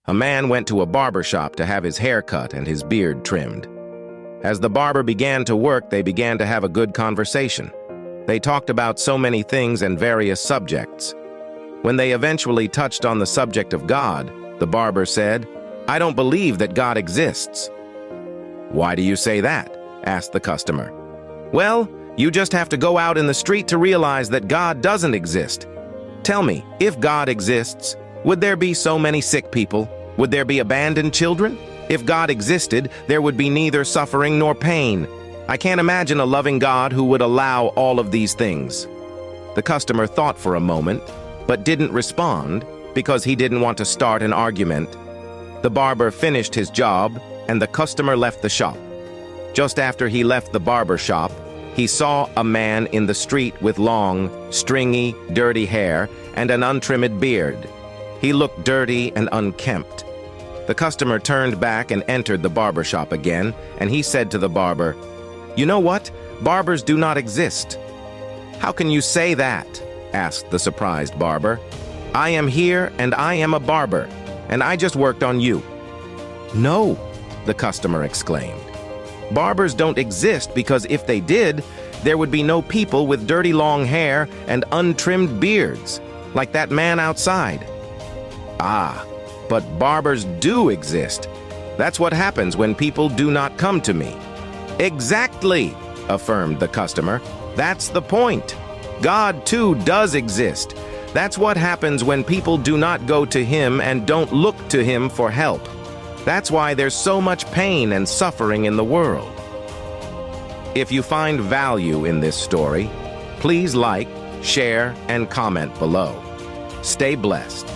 A man went to a barber shop to have his hair cut and his beard trimmed. As the barber began to work, they began to have a good conversation. They talked about so many things and various subjects. When they eventually touched on the subject of God, the barber said, "I don't believe that God exists." "Why do you say that?" asked the customer. "Well, you just have to go out in the street to realize that God doesn't exist. Tell me, if God exists, would there be so many sick people? Would there be abandoned children? If God existed, there would be neither suffering nor pain. I can't imagine a loving God who would allow all of these things." The customer thought for a moment, but didn't respond because he didn't want to start an argument. The barber finished his job, and the customer left the shop. Just after he left the barber shop, he saw a man in the street with long, stringy, dirty hair and an untrimmed beard. He looked dirty and unkempt. The customer turned back and entered the barber shop again, and he said to the barber, "You know what? Barbers do not exist." "How can you say that?" asked the surprised barber. "I am here and I am a barber, and I just worked on you." "No," the customer exclaimed. "Barbers don't exist because if they did, there would be no people with dirty long hair and untrimmed beards, like that man outside." "Ah, but barbers do exist. That's what happens when people do not come to me." "Exactly," affirmed the customer. "That's the point. God too does exist. That's what happens when people do not go to him and don't look to him for help. That's why there's so much pain and suffering in the world." If you find value in this story, please like, share, and comment below. Stay blessed.